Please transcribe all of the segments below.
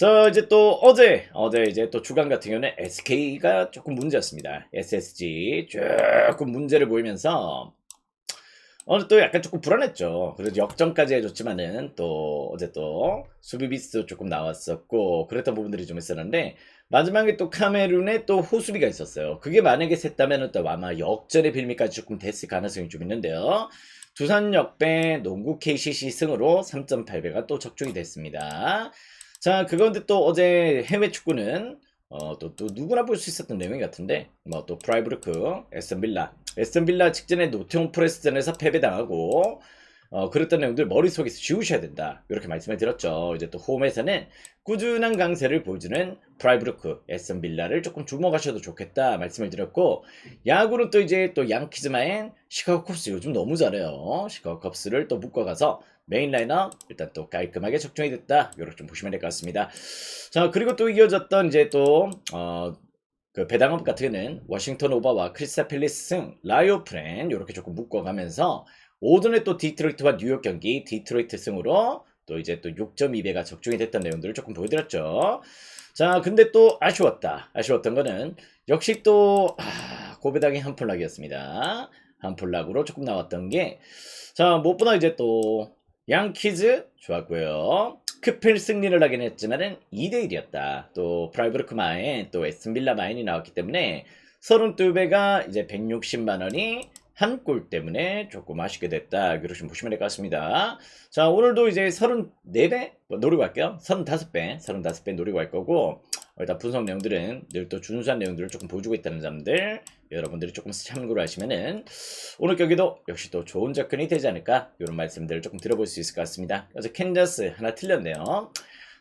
자, 이제 또 어제 이제 또 주간 같은 경우는 SK가 조금 문제였습니다. SSG 조금 문제를 보이면서 오늘 또 약간 조금 불안했죠. 그래서 역전까지 해줬지만은 또 어제 또 수비 미스 조금 나왔었고 그랬던 부분들이 좀 있었는데 마지막에 또 카메룬에 또 호수비가 있었어요. 그게 만약에 샜다면은 또 아마 역전의 빌미까지 조금 됐을 가능성이 좀 있는데요. 두산 역배 농구 KCC 승으로 3.8배가 또 적중이 됐습니다. 자, 그건데 또 어제 해외 축구는 또 누구나 볼 수 있었던 내용 같은데 뭐 또 프라이부르크, 에스턴빌라 직전에 노티엄 포레스트전에서 패배당하고 그랬던 내용들 머릿속에서 지우셔야 된다 이렇게 말씀을 드렸죠. 이제 또 홈에서는 꾸준한 강세를 보여주는 프라이부르크, 에스턴빌라를 조금 주목하셔도 좋겠다 말씀을 드렸고 야구는 또 이제 또 양키즈마인 시카고 컵스 요즘 너무 잘해요. 시카고 컵스를 또 묶어가서 메인 라인업 일단 또 깔끔하게 적중이 됐다 이렇게 좀 보시면 될 것 같습니다. 자, 그리고 또 이어졌던 이제 또 그 배당업 같은 경우는 워싱턴 오버와 크리스탈 팰리스 승, 라이오 프렌 이렇게 조금 묶어가면서 오전에 또 디트로이트와 뉴욕 경기 디트로이트 승으로 또 이제 또 6.2배가 적중이 됐던 내용들을 조금 보여드렸죠. 자, 근데 또 아쉬웠던 거는 역시 또 고배당의 한풀락이었습니다. 한풀락으로 조금 나왔던 게 자, 무엇보다 이제 또 양키즈 좋았고요. 크필 승리를 하긴 했지만은 2대1이었다. 또 프라이브르크 마인 또 에스턴빌라 마인이 나왔기 때문에 32배가 이제 160만 원이 한 골 때문에 조금 아쉽게 됐다. 이렇게 좀 보시면 될 것 같습니다. 자, 오늘도 이제 34배 노리고 갈게요. 35배 노리고 갈 거고 일단 분석 내용들은 늘 또 준수한 내용들을 조금 보여주고 있다는 점들 여러분들이 조금 참고를 하시면은 오늘 경기도 역시 또 좋은 접근이 되지 않을까 이런 말씀들을 조금 들어볼 수 있을 것 같습니다. 그래서 캔자스 하나 틀렸네요.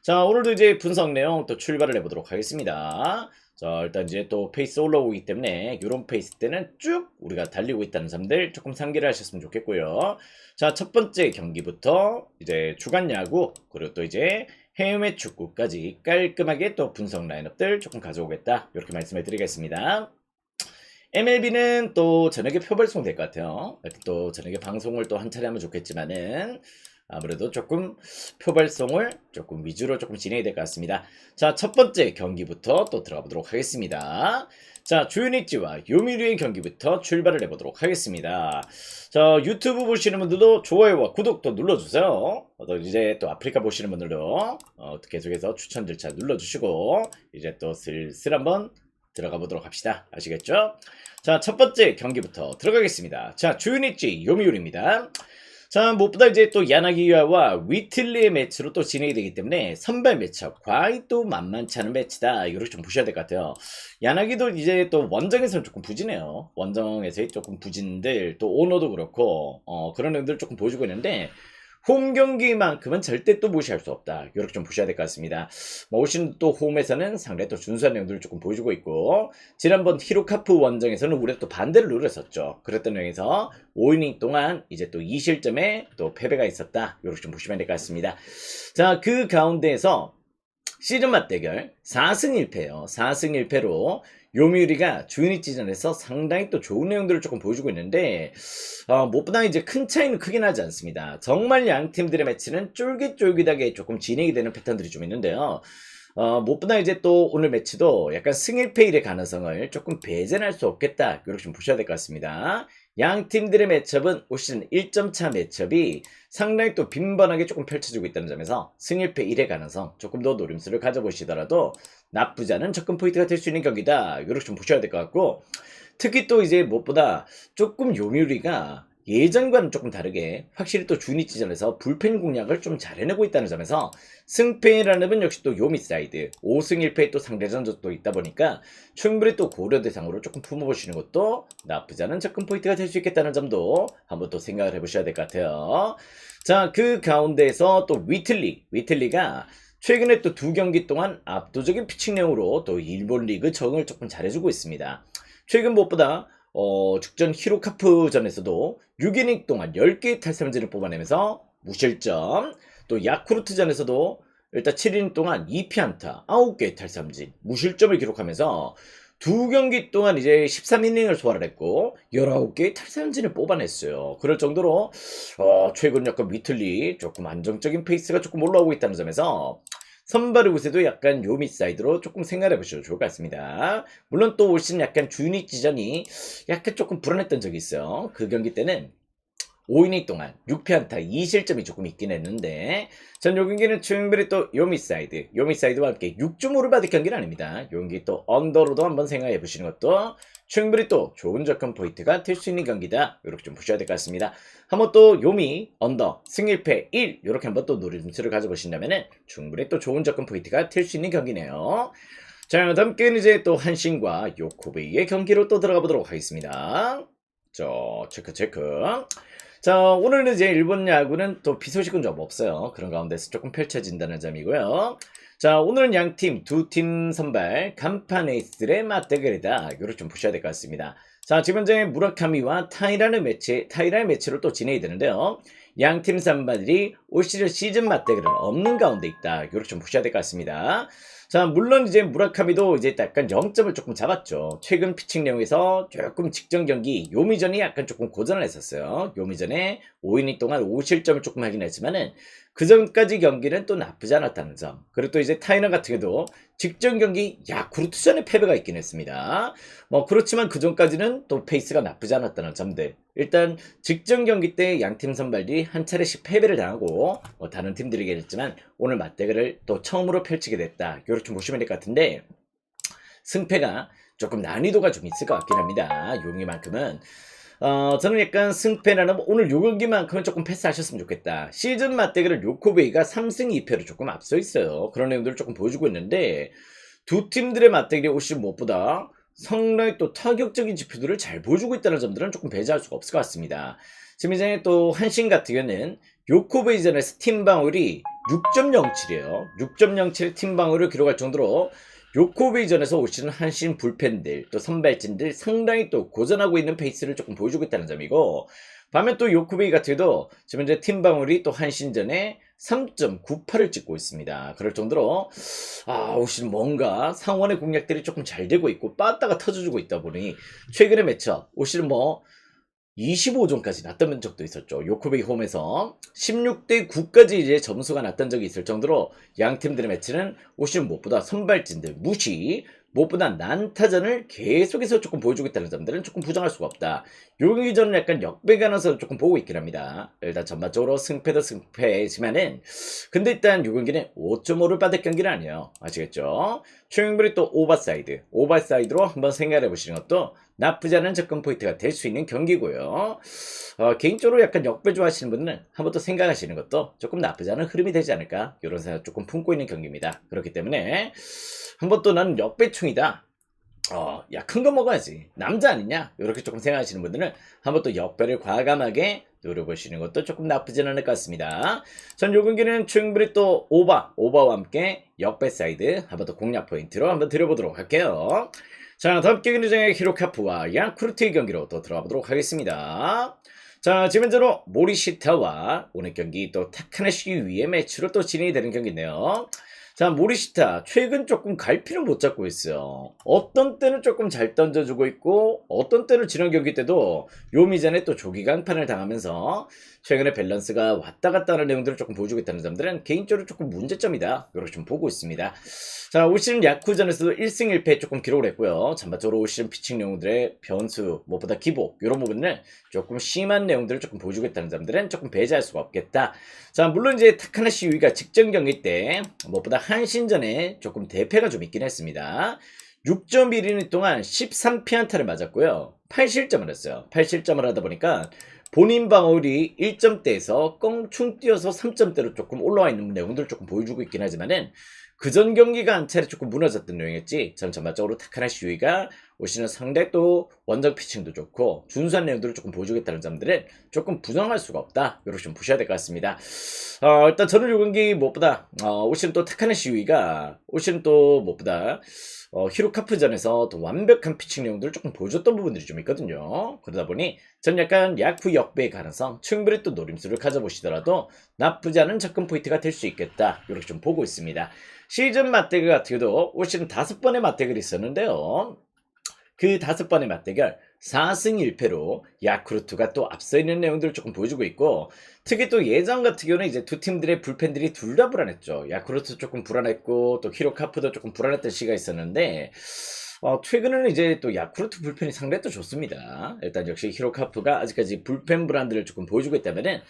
자, 오늘도 이제 분석 내용 또 출발을 해보도록 하겠습니다. 자, 일단 이제 또 페이스 올라오기 때문에 이런 페이스 때는 쭉 우리가 달리고 있다는 점들 조금 상기를 하셨으면 좋겠고요. 자, 첫 번째 경기부터 이제 주간 야구 그리고 또 이제 해외 축구까지 깔끔하게 또 분석 라인업들 조금 가져오겠다 이렇게 말씀을 드리겠습니다. MLB는 또 저녁에 표발송 될 것 같아요. 또 저녁에 방송을 또 한 차례 하면 좋겠지만은 아무래도 조금 표발송을 조금 위주로 조금 진행이 될 것 같습니다. 자, 첫 번째 경기부터 또 들어가 보도록 하겠습니다. 자, 조유니치와 요미르의 경기부터 출발을 해보도록 하겠습니다. 자, 유튜브 보시는 분들도 좋아요와 구독 또 눌러주세요. 또 이제 또 아프리카 보시는 분들도 계속해서 추천 절차 눌러주시고 이제 또 슬슬 한번 들어가 보도록 합시다. 아시겠죠? 자, 첫 번째 경기부터 들어가겠습니다. 자, 조유니치 요미우리입니다. 자, 무엇보다 이제 또 야나기와와 위틀리의 매치로 또 진행이 되기 때문에 선발 매치업 과히 또 만만치 않은 매치다. 이렇게 좀 보셔야 될 것 같아요. 야나기도 이제 또 원정에서는 조금 부진해요. 원정에서의 조금 부진들 또 오너도 그렇고 그런 내용들을 조금 보여주고 있는데 홈 경기만큼은 절대 또 무시할 수 없다. 이렇게 좀 보셔야 될 것 같습니다. 올 시즌 또 홈에서는 상당히 또 준수한 내용들을 조금 보여주고 있고 지난번 히로카프 원정에서는 우리가 또 반대를 노렸었죠. 그랬던 내용에서 5이닝 동안 이제 또 2실점에 또 패배가 있었다. 이렇게 좀 보시면 될 것 같습니다. 자, 그 가운데에서 시즌 맞대결 4승 1패예요. 4승 1패로 요미우리가 주니치전에서 상당히 또 좋은 내용들을 조금 보여주고 있는데 무엇보다 이제 큰 차이는 크긴 하지 않습니다. 정말 양 팀들의 매치는 쫄깃쫄깃하게 조금 진행이 되는 패턴들이 좀 있는데요. 무엇보다 이제 또 오늘 매치도 약간 승일패일의 가능성을 조금 배제할 수 없겠다. 이렇게 좀 보셔야 될 것 같습니다. 양 팀들의 매첩은 올 시즌 1점 차 매첩이 상당히 또 빈번하게 조금 펼쳐지고 있다는 점에서 승일패 1의 가능성 조금 더 노림수를 가져보시더라도 나쁘지 않은 접근 포인트가 될 수 있는 경기다. 이렇게 좀 보셔야 될 것 같고 특히 또 이제 무엇보다 조금 요미우리가 예전과는 조금 다르게 확실히 또 주니치전에서 불펜 공략을 좀 잘 해내고 있다는 점에서 승패라는 건 역시 또 요미 사이드 5승 1패의 또 상대전적도 있다 보니까 충분히 또 고려 대상으로 조금 품어보시는 것도 나쁘지 않은 접근 포인트가 될 수 있겠다는 점도 한번 또 생각을 해보셔야 될 것 같아요. 자, 그 가운데에서 또 위틀리가 최근에 또 두 경기 동안 압도적인 피칭 내용으로 또 일본 리그 적응을 조금 잘해주고 있습니다. 최근 무엇보다 직전 히로카프전에서도 6이닝 동안 10개의 탈삼진을 뽑아내면서 무실점 또 야쿠르트전에서도 일단 7이닝 동안 2피안타 9개의 탈삼진 무실점을 기록하면서 두 경기 동안 이제 13이닝을 소화를 했고 19개의 탈삼진을 뽑아냈어요. 그럴 정도로 최근 약간 위틀리 조금 안정적인 페이스가 조금 올라오고 있다는 점에서 선발의 우세도 약간 요미 사이드로 조금 생각해 보셔도 좋을 것 같습니다. 물론 또 올 시즌 약간 주니지전이 약간 조금 불안했던 적이 있어요. 그 경기 때는 5이닝 동안 6피안타 2실점이 조금 있긴 했는데 전 요 경기는 충분히 또 요미사이드와 함께 6점오를 받을 경기는 아닙니다. 요 경기 또 언더로도 한번 생각해 보시는 것도 충분히 또 좋은 접근 포인트가 될 수 있는 경기다. 이렇게 좀 보셔야 될 것 같습니다. 한번 또 요미 언더 승일패 1 이렇게 한번 또 노림수를 가져보신다면은 충분히 또 좋은 접근 포인트가 될 수 있는 경기네요. 자, 다음 경기는 이제 또 한신과 요코베이의 경기로 또 들어가 보도록 하겠습니다. 자, 체크. 자, 오늘은 이제 일본 야구는 또 비 소식은 좀 없어요. 그런 가운데서 조금 펼쳐진다는 점이고요. 자, 오늘은 양팀, 두 팀 선발, 간판 에이스들의 맞대결이다. 이거를 좀 보셔야 될 것 같습니다. 자, 지금 현재 무라카미와 타이라의 매치로 또 진행이 되는데요. 양팀 선발들이 올 시즌 맞대결은 없는 가운데 있다. 이렇게 좀 보셔야 될 것 같습니다. 자, 물론 이제 무라카미도 이제 약간 0점을 조금 잡았죠. 최근 피칭 내용에서 조금 직전 경기 요미전이 약간 조금 고전을 했었어요. 요미전에 5이닝 동안 5실점을 조금 하긴 했지만은 그 전까지 경기는 또 나쁘지 않았다는 점. 그리고 또 이제 타이너 같은 경우도 직전 경기 야쿠르트전에 패배가 있긴 했습니다. 뭐 그렇지만 그 전까지는 또 페이스가 나쁘지 않았다는 점들. 일단 직전 경기 때 양팀 선발들이 한 차례씩 패배를 당하고 뭐 다른 팀들이겠지만 오늘 맞대결을 또 처음으로 펼치게 됐다. 이렇게 좀 보시면 될 것 같은데 승패가 조금 난이도가 좀 있을 것 같긴 합니다. 요 경기만큼은 저는 약간 승패라는 오늘 요 경기만큼은 조금 패스하셨으면 좋겠다. 시즌 맞대결을 요코베이가 3승 2패로 조금 앞서 있어요. 그런 내용들을 조금 보여주고 있는데 두 팀들의 맞대결이 혹시 무엇보다 상당히 또 타격적인 지표들을 잘 보여주고 있다는 점들은 조금 배제할 수가 없을 것 같습니다. 지금 이제 또 한신 같은 경우는 요코베이전에서 팀 방울이 6.07이에요. 6.07의 팀 방울을 기록할 정도로 요코베이전에서 올 시즌 한신 불펜들 또 선발진들 상당히 또 고전하고 있는 페이스를 조금 보여주고 있다는 점이고 반면 또 요코베이 같은 경우도 지금 이제 팀 방울이 또 한신전에 3.98을 찍고 있습니다. 그럴 정도로 올 시즌 뭔가 상원의 공략들이 조금 잘 되고 있고 빠따가 터져주고 있다 보니 최근의 매치업 올 시즌 뭐 25점까지 났던 적도 있었죠. 요코베이 홈에서 16대 9까지 이제 점수가 났던 적이 있을 정도로 양 팀들의 매치는 올 시즌 무엇보다 선발진들 무시 무엇보다 난타전을 계속해서 조금 보여주고 있다는 점들은 조금 부정할 수가 없다. 요 경기전은 약간 역배가나서 조금 보고 있긴 합니다. 일단 전반적으로 승패도 승패지만은 근데 일단 요 경기는 5.5를 받을 경기는 아니에요. 아시겠죠? 충분히 또 오버사이드로 한번 생각해 보시는 것도 나쁘지 않은 접근 포인트가 될 수 있는 경기고요. 개인적으로 약간 역배 좋아하시는 분은 한번 또 생각하시는 것도 조금 나쁘지 않은 흐름이 되지 않을까 이런 생각 조금 품고 있는 경기입니다. 그렇기 때문에 한번 또 나는 역배충이다. 야, 큰 거 먹어야지. 남자 아니냐? 이렇게 조금 생각하시는 분들은 한번 또 역배를 과감하게 노려보시는 것도 조금 나쁘진 않을 것 같습니다. 전 요 경기는 충분히 또 오버와 함께 역배 사이드 한번 또 공략 포인트로 한번 드려보도록 할게요. 자, 다음 경기는 이제 히로카프와 야쿠르트의 경기로 또 들어가 보도록 하겠습니다. 자, 지금 현재로 모리시타와 오늘 경기 또 타카나시 위의 매치로 또 진행이 되는 경기인데요. 자, 모리시타 최근 조금 갈피를 못 잡고 있어요. 어떤 때는 조금 잘 던져주고 있고 어떤 때는 지난 경기 때도 요미전에 또 조기 강판을 당하면서 최근에 밸런스가 왔다 갔다 하는 내용들을 조금 보여주고 있다는 점들은 개인적으로 조금 문제점이다. 이렇게 좀 보고 있습니다. 자, 올 시즌 야쿠전에서도 1승 1패 조금 기록을 했고요. 전반적으로 올 시즌 피칭 내용들의 변수, 무엇보다 기복 이런 부분을 조금 심한 내용들을 조금 보여주고 있다는 점들은 조금 배제할 수가 없겠다. 자, 물론 이제 타카나시 유이가 직전 경기 때 무엇보다 한신전에 조금 대패가 좀 있긴 했습니다. 6.1이닝 동안 13피안타를 맞았고요. 8실점을 했어요. 8실점을 하다 보니까 본인 방어율이 1점대에서 껑충 뛰어서 3점대로 조금 올라와 있는 내용들을 조금 보여주고 있긴 하지만은 그전 경기가 한 차례 조금 무너졌던 내용이었지. 전 전반적으로 타카나시 유이가 올 시즌 상당히 또 원정 피칭도 좋고 준수한 내용들을 조금 보여주겠다는 점들은 조금 부정할 수가 없다. 이렇게 좀 보셔야 될 것 같습니다. 일단 저는 이 경기 무엇보다 올 시즌 또 타카나시 유이가 올 시즌 또 무엇보다 히로카프전에서 또 완벽한 피칭 내용들을 조금 보여줬던 부분들이 좀 있거든요. 그러다 보니 전 약간 야쿠 역배의 가능성 충분히 또 노림수를 가져보시더라도 나쁘지 않은 접근 포인트가 될 수 있겠다. 이렇게 좀 보고 있습니다. 시즌 맞대결 같은 경우도 올 시즌 5번의 맞대결이 있었는데요. 그 5번의 맞대결 4승 1패로 야쿠르트가 또 앞서 있는 내용들을 조금 보여주고 있고, 특히 또 예전 같은 경우는 이제 두 팀들의 불펜들이 둘 다 불안했죠. 야쿠르트 조금 불안했고 또 히로카프도 조금 불안했던 시기가 있었는데, 최근에는 이제 또 야쿠르트 불펜이 상당히 또 좋습니다. 일단 역시 히로카프가 아직까지 불펜 브랜드를 조금 보여주고 있다면은,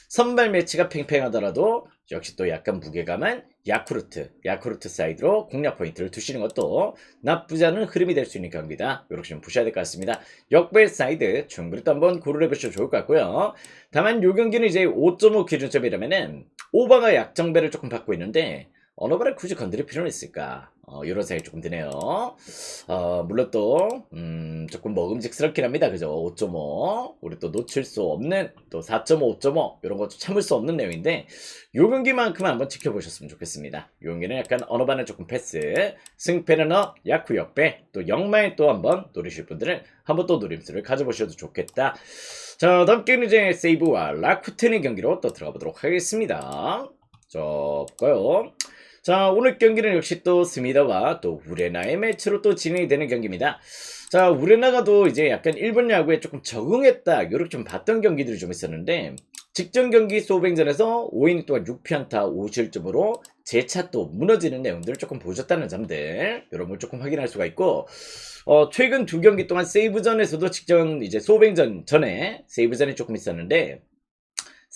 선발 매치가 팽팽하더라도 역시 또 약간 무게감은 야쿠르트 사이드로 공략 포인트를 두시는 것도 나쁘지 않은 흐름이 될 수 있는 경기다. 이렇게 좀 보셔야 될 것 같습니다. 역배 사이드 충분히 또 한번 고려해 보셔도 좋을 것 같고요. 다만 이 경기는 이제 5.5 기준점이라면은 오버가 약정배를 조금 받고 있는데 어느 발을 굳이 건드릴 필요는 있을까? 이런 생각이 조금 드네요. 물론 또, 조금 먹음직스럽긴 합니다. 그죠? 5.5. 우리 또 놓칠 수 없는, 또 4.5, 5.5. 이런 것도 참을 수 없는 내용인데, 요 경기만큼은 한번 지켜보셨으면 좋겠습니다. 요 경기는 약간 어느 반은 조금 패스, 승패는 야쿠 역배, 또 역마에 또 한번 노리실 분들은 한번 또 노림수를 가져보셔도 좋겠다. 자, 다음 경기는 이제 세이브와 라쿠텐의 경기로 또 들어가 보도록 하겠습니다. 자, 볼까요? 자, 오늘 경기는 역시 또 스미다와 또 우레나의 매치로 또 진행이 되는 경기입니다. 자, 우레나가 또 이제 약간 일본 야구에 조금 적응했다, 요렇게 좀 봤던 경기들이 좀 있었는데, 직전 경기 소뱅전에서 5이닝 동안 6피안타 5실점으로 재차 또 무너지는 내용들을 조금 보여줬다는 점들, 이런 걸 조금 확인할 수가 있고, 최근 두 경기 동안 세이브전에서도 직전 이제 소뱅전 전에 세이브전이 조금 있었는데,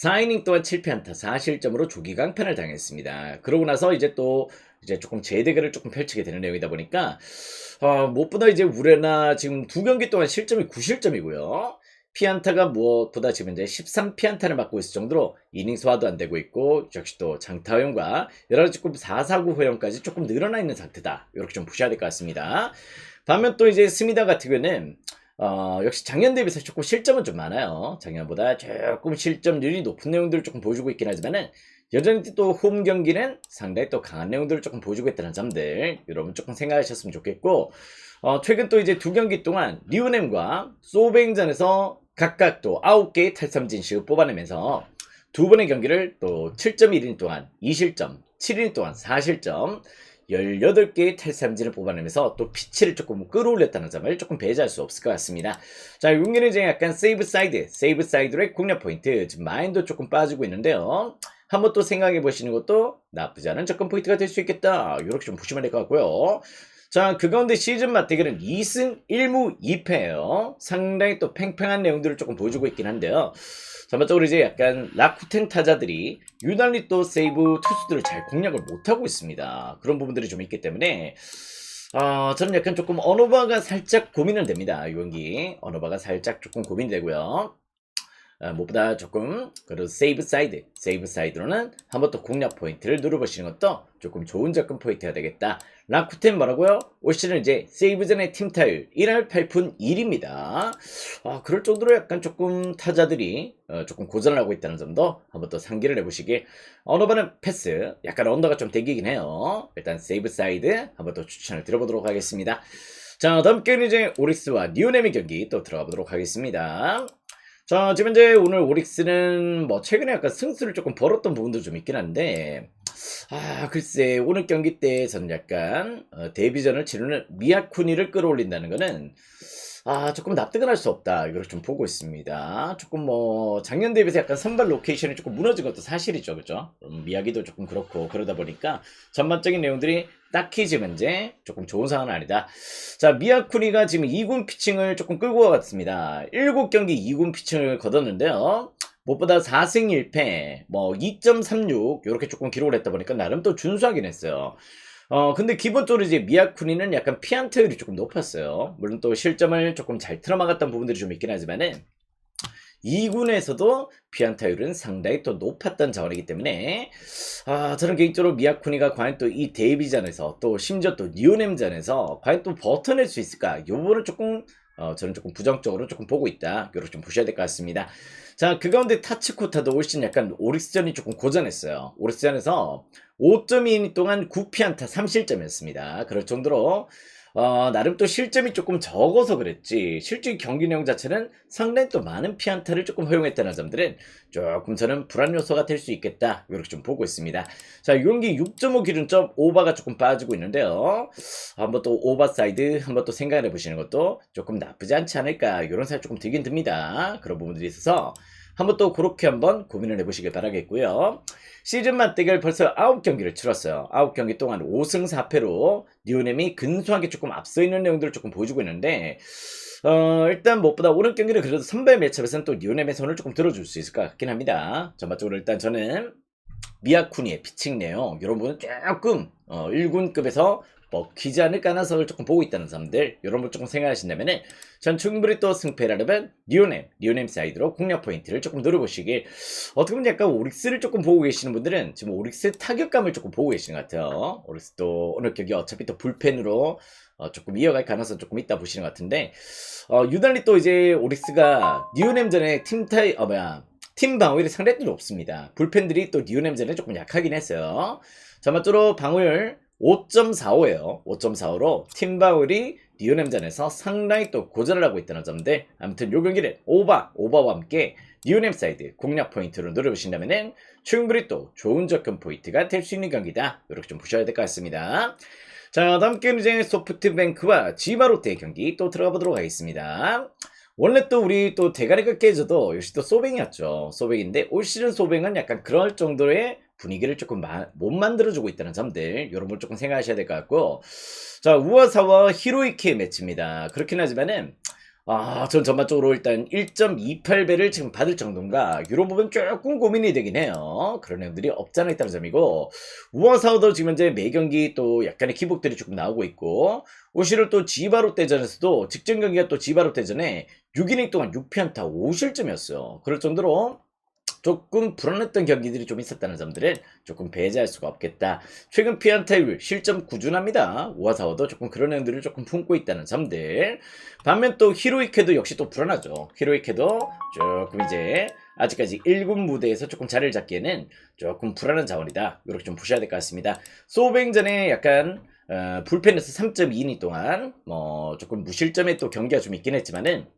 4이닝 동안 7피안타 4실점으로 조기 강판을 당했습니다. 그러고 나서 이제 또 이제 조금 재대결을 조금 펼치게 되는 내용이다 보니까, 무엇보다 이제 우레나 지금 두 경기 동안 실점이 9실점이고요. 피안타가 무엇보다 지금 이제 13피안타를 맞고 있을 정도로 이닝 소화도 안 되고 있고, 역시 또 장타 허용과 여러 가지 조금 4사구 허용까지 조금 늘어나 있는 상태다. 이렇게 좀 보셔야 될 것 같습니다. 반면 또 이제 스미다 같은 경우는 역시 작년 대비해서 조금 실점은 좀 많아요. 작년보다 조금 실점률이 높은 내용들을 조금 보여주고 있긴 하지만은, 여전히 또 홈 경기는 상당히 또 강한 내용들을 조금 보여주고 있다는 점들, 여러분 조금 생각하셨으면 좋겠고, 최근 또 이제 두 경기 동안 리우넴과 소뱅전에서 각각 또 9개의 탈삼 진식을 뽑아내면서 두 번의 경기를 또 7.1이닝 동안 2실점, 7이닝 동안 4실점, 18개의 탈삼진을 뽑아내면서 또 피치를 조금 끌어올렸다는 점을 조금 배제할 수 없을 것 같습니다. 자, 이 경기는 이제 약간 세이브 사이드로의 공략 포인트, 지금 마인도 조금 빠지고 있는데요. 한번 또 생각해 보시는 것도 나쁘지 않은 접근 포인트가 될 수 있겠다. 이렇게 좀 보시면 될 것 같고요. 자, 그 가운데 시즌 맞대결은 2승 1무 2패예요. 상당히 또 팽팽한 내용들을 조금 보여주고 있긴 한데요. 전반적으로 이제 약간 라쿠텐 타자들이 유난히 또 세이브 투수들을 잘 공략을 못하고 있습니다. 그런 부분들이 좀 있기 때문에, 저는 약간 조금 언어바가 살짝 고민은 됩니다. 이 경기 언어바가 살짝 조금 고민이 되고요. 무엇보다 조금 그래도 세이브 사이드로는 한번 또 공략 포인트를 누려보시는 것도 조금 좋은 접근 포인트가 되겠다. 라쿠텐 뭐라고요? 올 시즌 이제 세이브전의 팀 타율 1할 8푼 1입니다. 그럴 정도로 약간 조금 타자들이 조금 고전을 하고 있다는 점도 한번 또 상기를 해보시길. 어느 번은 패스, 약간 언더가 좀 땡기긴 해요. 일단 세이브 사이드 한번 또 추천을 드려보도록 하겠습니다. 자, 다음 경기는 이제 오릭스와 리오넴의 경기 또 들어가 보도록 하겠습니다. 자, 지금 이제 오늘 오릭스는 뭐 최근에 약간 승수를 조금 벌었던 부분도 좀 있긴 한데, 글쎄 오늘 경기 때 저는 약간 데뷔전을 치르는 미야쿠니를 끌어올린다는 거는 조금 납득은 할 수 없다, 이걸 좀 보고 있습니다. 조금 뭐 작년 대비해서 약간 선발 로케이션이 조금 무너진 것도 사실이죠, 그죠? 미야기도 조금 그렇고, 그러다 보니까 전반적인 내용들이 딱히 지금 현재 조금 좋은 상황은 아니다. 자, 미야쿠니가 지금 2군 피칭을 조금 끌고 왔습니다. 7경기 2군 피칭을 거뒀는데요. 무엇보다 4승 1패, 뭐 2.36 이렇게 조금 기록을 했다 보니까 나름 또 준수하긴 했어요. 근데 기본적으로 이제 미야쿠니는 약간 피안타율이 조금 높았어요. 물론 또 실점을 조금 잘 틀어막았던 부분들이 좀 있긴 하지만은, 2군에서도 피안타율은 상당히 또 높았던 자원이기 때문에, 저는 개인적으로 미야쿠니가 과연 또 이 데뷔전에서 또 심지어 또 리오넴전에서 과연 또 버텨낼 수 있을까? 이 부분은 조금 저는 조금 부정적으로 조금 보고 있다. 이렇게 좀 보셔야 될 것 같습니다. 자, 그 가운데 타츠코타도 훨씬 약간 오릭스전이 조금 고전했어요. 오릭스전에서 5.2이닝 동안 9피안타 3실점이었습니다. 그럴 정도로 나름 또 실점이 조금 적어서 그랬지 실제 경기 내용 자체는 상당히 또 많은 피안타를 조금 허용했다는 점들은 조금 저는 불안 요소가 될 수 있겠다 이렇게 좀 보고 있습니다. 자, 이 경기 6.5 기준점 오버가 조금 빠지고 있는데요. 한번 또 오버사이드 한번 또 생각해 보시는 것도 조금 나쁘지 않지 않을까 이런 생각 조금 들긴 듭니다. 그런 부분들이 있어서 한번 또 그렇게 한번 고민을 해보시길 바라겠고요. 시즌 맞대결 벌써 9경기를 치렀어요. 9경기 동안 5승 4패로 뉴넴이 근소하게 조금 앞서 있는 내용들을 조금 보여주고 있는데 일단 무엇보다 오늘 경기는 그래도 선발 매치업에서는 또 뉴넴의 손을 조금 들어줄 수 있을 것 같긴 합니다. 전반적으로 일단 저는 미야쿠니의 피칭 내용 이런 부분은 조금 1군급에서 먹히지 않을 가능성을 조금 보고 있다는 점들 이런 걸 조금 생각하신다면은 전 충분히 또 승패라면 리오넴 사이드로 공략 포인트를 조금 노려보시길 어떻게 보면 약간 오릭스를 조금 보고 계시는 분들은 지금 오릭스 타격감을 조금 보고 계시는 것 같아요. 오릭스도 오늘 경기 어차피 또 불펜으로 조금 이어갈 가능성 조금 있다 보시는 것 같은데 유달리 또 이제 오릭스가 리오넴전에 팀 방어율이 상당히 높습니다. 불펜들이 또 리오넴전에 조금 약하긴 했어요. 전반적으로 방어율 5.45예요. 5.45로 팀 방어율이 리오넴전에서 상당히 또 고전을 하고 있다는 점들 아무튼 요 경기는 오버와 함께 리오넴 사이드 공략 포인트로 노려보신다면 충분히 또 좋은 접근 포인트가 될 수 있는 경기다. 이렇게 좀 보셔야 될 것 같습니다. 자, 다음 경기는 이제 소프트뱅크와 지바롯데의 경기 또 들어가 보도록 하겠습니다. 원래 또 우리 또 대가리가 깨져도 역시 또 소뱅이었죠. 소뱅인데 올 시즌 소뱅은 약간 그럴 정도의 분위기를 조금 못 만들어주고 있다는 점들 이런 걸 조금 생각하셔야 될 것 같고 자 우아사와 히로이키의 매치입니다. 그렇긴 하지만은 전 전반적으로 일단 1.28배를 지금 받을 정도인가 이런 부분 조금 고민이 되긴 해요. 그런 내용들이 없잖아 있다는 점이고 우아사와도 지금 현재 매경기 또 약간의 기복들이 조금 나오고 있고 오시를 또 지바롯데전에서도 직전 경기가 또 지바롯데전에 6이닝 동안 6피안타 5실점이었어요. 그럴 정도로 조금 불안했던 경기들이 좀 있었다는 점들은 조금 배제할 수가 없겠다. 최근 피안타율 실점 꾸준합니다. 우아사와도 조금 그런 내용들을 조금 품고 있다는 점들. 반면 또 히로이케도 역시 또 불안하죠. 히로이케도 조금 이제 아직까지 1군 무대에서 조금 자리를 잡기에는 조금 불안한 자원이다. 이렇게 좀 보셔야 될 것 같습니다. 소뱅전에 약간 불펜에서 3.2이닝 동안 조금 무실점의 또 경기가 좀 있긴 했지만은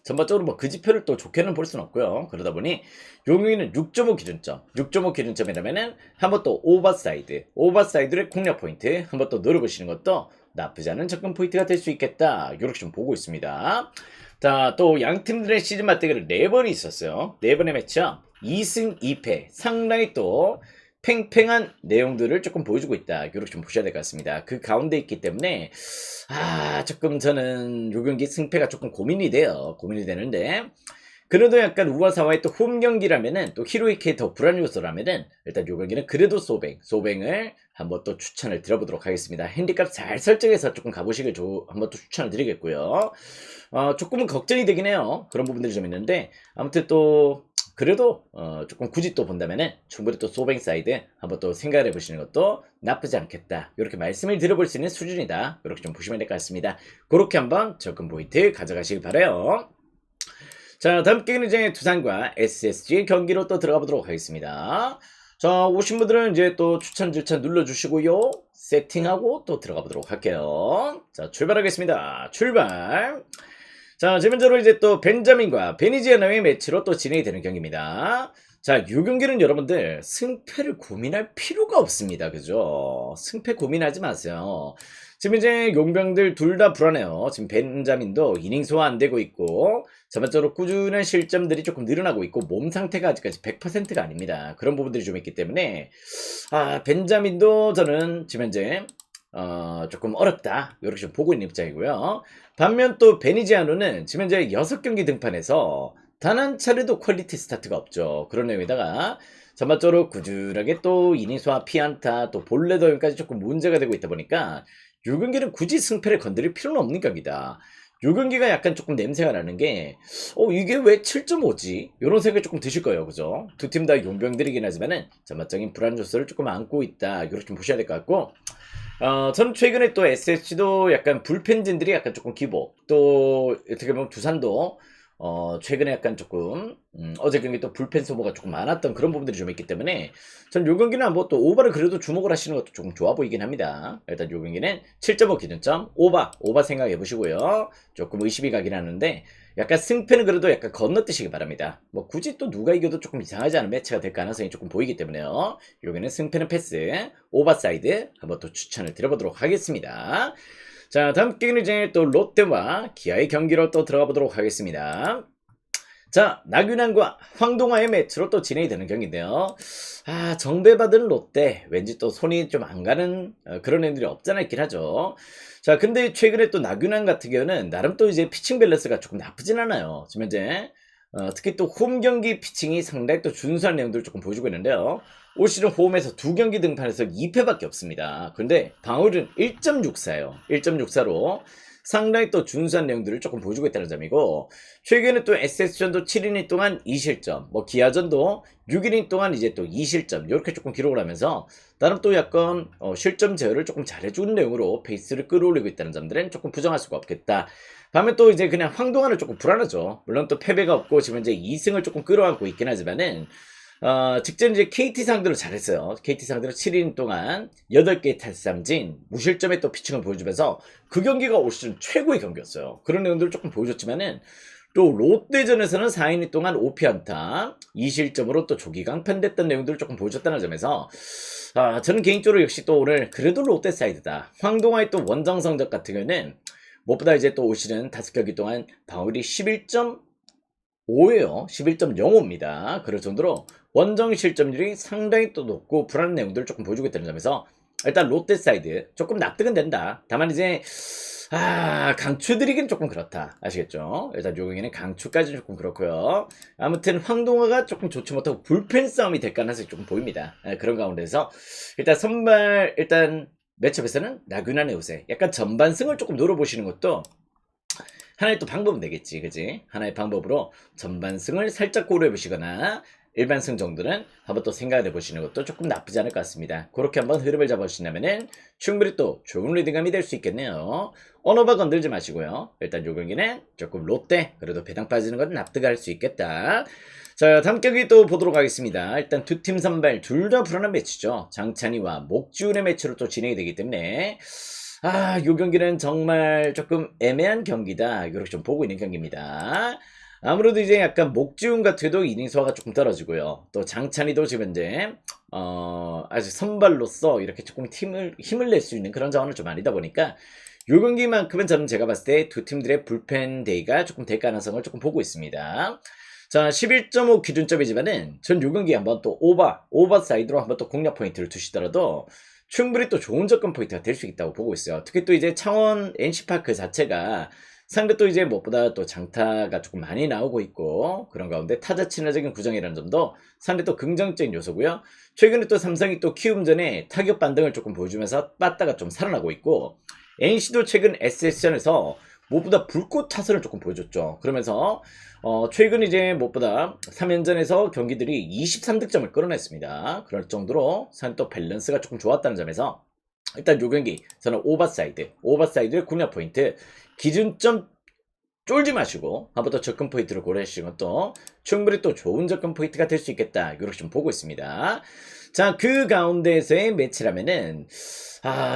전반적으로 뭐 그 지표를 또 좋게는 볼 수는 없고요. 그러다 보니 용용이는 6.5 기준점, 6.5 기준점이라면은 한번 또 오버사이드의 공략 포인트 한번 또 노려보시는 것도 나쁘지 않은 접근 포인트가 될 수 있겠다. 이렇게 좀 보고 있습니다. 자, 또 양 팀들의 시즌 맞대결이 4번이 있었어요. 4번의 매치업 2승 2패 상당히 또 팽팽한 내용들을 조금 보여주고 있다. 이렇게 좀 보셔야 될 것 같습니다. 그 가운데 있기 때문에 조금 저는 요 경기 승패가 조금 고민이 되는데 그래도 약간 우아사와의 또 홈 경기라면은 또 히로이케의 더 불안 요소라면은 일단 요 경기는 그래도 소뱅을 한번 또 추천을 드려보도록 하겠습니다. 핸디값 잘 설정해서 조금 가보시길 한번 또 추천을 드리겠고요. 조금은 걱정이 되긴 해요. 그런 부분들이 좀 있는데 아무튼 또 그래도 조금 굳이 또 본다면은 충분히 또 소뱅 사이드 한번 또 생각을 해보시는 것도 나쁘지 않겠다. 이렇게 말씀을 드려볼 수 있는 수준이다. 이렇게 좀 보시면 될 것 같습니다. 그렇게 한번 접근 포인트 가져가시길 바라요. 자, 다음 경기는 이제 두산과 SSG의 경기로 또 들어가 보도록 하겠습니다. 자, 오신 분들은 이제 또 추천 절차 눌러주시고요. 세팅하고 또 들어가 보도록 할게요. 자, 출발하겠습니다. 출발! 자, 지금적으로 이제 또 벤자민과 베니지아노의 매치로 또 진행이 되는 경기입니다. 자, 이 경기는 여러분들 승패를 고민할 필요가 없습니다. 그죠? 승패 고민하지 마세요. 지금 이제 용병들 둘 다 불안해요. 지금 벤자민도 이닝 소화 안 되고 있고 전반적으로 꾸준한 실점들이 조금 늘어나고 있고 몸 상태가 아직까지 100%가 아닙니다. 그런 부분들이 좀 있기 때문에 벤자민도 저는 지금 현재 조금 어렵다. 이렇게 좀 보고 있는 입장이고요. 반면 또 베니지아노는 지금 현재 6경기 등판해서 단 한 차례도 퀄리티 스타트가 없죠. 그런 내용에다가 전반적으로 꾸준하게 또 이닝 소화 피안타 또 볼넷 허용까지 조금 문제가 되고 있다 보니까 이 경기는 굳이 승패를 건드릴 필요는 없는 경기다. 이 경기가 약간 조금 냄새가 나는 게 이게 왜 7.5지? 이런 생각이 조금 드실 거예요. 그죠? 두 팀 다 용병들이긴 하지만은 전반적인 불안 요소를 조금 안고 있다. 이렇게 좀 보셔야 될 것 같고 저는 최근에 또 SSG도 약간 불펜진들이 약간 조금 기복 또 어떻게 보면 두산도 최근에 약간 조금 어제 경기 또 불펜 소모가 조금 많았던 그런 부분들이 좀 있기 때문에 전 요 경기는 한번 또 오버를 그래도 주목을 하시는 것도 조금 좋아 보이긴 합니다. 일단 요 경기는 7.5 기준점 오버 생각해 보시고요. 조금 의심이 가긴 하는데 약간 승패는 그래도 약간 건너뛰시기 바랍니다. 뭐 굳이 또 누가 이겨도 조금 이상하지 않은 매치가 될 가능성이 조금 보이기 때문에요. 여기는 승패는 패스, 오버사이드 한번 또 추천을 드려보도록 하겠습니다. 자, 다음 경기는 이제 또 롯데와 기아의 경기로 또 들어가 보도록 하겠습니다. 자, 나균환과 황동화의 매치로 또 진행이 되는 경기인데요. 아, 정배받은 롯데 왠지 또 손이 좀 안 가는 그런 애들이 없잖아 있긴 하죠. 자, 근데 최근에 또 나균환 같은 경우는 나름 또 이제 피칭 밸런스가 조금 나쁘진 않아요. 지금 현재 특히 또 홈 경기 피칭이 상당히 또 준수한 내용들을 조금 보여주고 있는데요. 올 시즌 홈에서 2경기 등판해서 2패밖에 없습니다. 근데 방어율은 1.64예요. 1.64로 상당히 또 준수한 내용들을 조금 보여주고 있다는 점이고, 최근에 또 SS전도 7이닝 동안 2실점, 뭐 기아전도 6이닝 동안 이제 또 2실점 이렇게 조금 기록을 하면서 나름 또 약간 실점 제어를 조금 잘해주는 내용으로 페이스를 끌어올리고 있다는 점들은 조금 부정할 수가 없겠다. 반면 또 이제 그냥 황동환은 조금 불안하죠. 물론 또 패배가 없고 지금 이제 2승을 조금 끌어안고 있긴 하지만은 직전 이제 KT 상대로 잘했어요. KT 상대로 7인 동안 8개 탈삼진, 무실점의 또 피칭을 보여주면서 그 경기가 올 시즌 최고의 경기였어요. 그런 내용들을 조금 보여줬지만은 또 롯데전에서는 4이닝 동안 5피안타, 2실점으로 또 조기 강판됐던 내용들을 조금 보여줬다는 점에서 저는 개인적으로 역시 또 오늘 그래도 롯데 사이드다. 황동화의 또 원정 성적 같은 경우는 무엇보다 이제 또 올 시즌 5경기 동안 방어율이 11.5예요. 11.05입니다. 그럴 정도로 원정 실점률이 상당히 또 높고 불안한 내용들을 조금 보여주고 있다는 점에서 일단 롯데 사이드 조금 납득은 된다. 다만 이제 강추드리긴 조금 그렇다. 아시겠죠? 일단 요 경기는 강추까지는 조금 그렇고요. 아무튼 황동화가 조금 좋지 못하고 불펜 싸움이 될 가능성이 조금 보입니다. 그런 가운데서 일단 선발 일단 매첩에서는 나균환의 우세 약간 전반승을 조금 노려보시는 것도 하나의 또 방법은 되겠지, 그지? 하나의 방법으로 전반승을 살짝 고려해보시거나 일반승 정도는 한번 또 생각을 해보시는 것도 조금 나쁘지 않을 것 같습니다. 그렇게 한번 흐름을 잡아주신다면은 충분히 또 좋은 리딩감이 될 수 있겠네요. 언어바 건들지 마시고요. 일단 요 경기는 조금 롯데 그래도 배당 빠지는 건 납득할 수 있겠다. 자, 다음 경기 또 보도록 하겠습니다. 일단 두 팀 선발 둘 다 불안한 매치죠. 장찬희와 목지훈의 매치로 또 진행이 되기 때문에 요 경기는 정말 조금 애매한 경기다. 이렇게 좀 보고 있는 경기입니다. 아무래도 이제 약간 목지훈 같아도 이닝 수화가 조금 떨어지고요. 또 장찬희도 지금 이제 아직 선발로서 이렇게 조금 힘을 낼 수 있는 그런 자원은 좀 아니다 보니까 요 경기만큼은 저는 제가 봤을 때 두 팀들의 불펜 데이가 조금 될 가능성을 조금 보고 있습니다. 자, 11.5 기준점이지만은 전 요 경기 한번 또 오버 사이드로 한번 또 공략 포인트를 두시더라도 충분히 또 좋은 접근 포인트가 될 수 있다고 보고 있어요. 특히 또 이제 창원 NC파크 자체가 상대 또 이제 무엇보다 또 장타가 조금 많이 나오고 있고 그런 가운데 타자 친화적인 구장이라는 점도 상대 또 긍정적인 요소고요. 최근에 또 삼성이 또 키움전에 타격 반등을 조금 보여주면서 빠따가 좀 살아나고 있고 NC도 최근 SS전에서 무엇보다 불꽃 타선을 조금 보여줬죠. 그러면서 최근 이제 무엇보다 3연전에서 경기들이 23득점을 끌어냈습니다. 그럴 정도로 상대 또 밸런스가 조금 좋았다는 점에서 일단 요 경기 저는 오버사이드의 공략 포인트 기준점 쫄지 마시고 한번 더 접근 포인트를 고려하시는 것도 충분히 또 좋은 접근 포인트가 될 수 있겠다. 이렇게 좀 보고 있습니다. 자, 그 가운데서의 매치라면은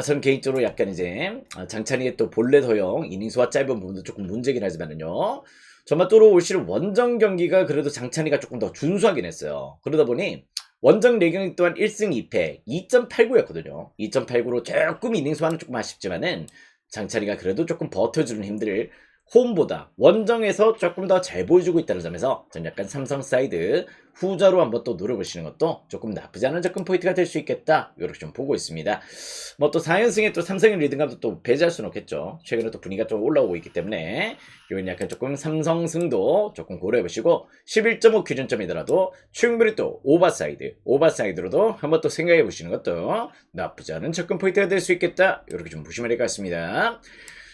전 개인적으로 약간 이제 장찬희의 또 볼넷 허용 이닝 수와 짧은 부분도 조금 문제긴 하지만은요. 정말 또 올 시즌 원정 경기가 그래도 장찬희가 조금 더 준수하긴 했어요. 그러다 보니 원정 4경기 또한 1승 2패 2.89였거든요. 2.89로 조금 이닝 수와는 조금 아쉽지만은 장찬희가 그래도 조금 버텨주는 힘들을 홈보다 원정에서 조금 더 잘 보여주고 있다는 점에서 저는 약간 삼성 사이드 후자로 한번 또 노려보시는 것도 조금 나쁘지 않은 접근 포인트가 될 수 있겠다. 이렇게 좀 보고 있습니다. 뭐 또 4연승에 또 삼성의 리듬감도 또 배제할 수는 없겠죠. 최근에 또 분위기가 좀 올라오고 있기 때문에 이건 약간 조금 삼성승도 조금 고려해보시고 11.5 기준점이더라도 충분히 또 오버사이드로도 한번 또 생각해 보시는 것도 나쁘지 않은 접근 포인트가 될 수 있겠다. 이렇게 좀 보시면 될 것 같습니다.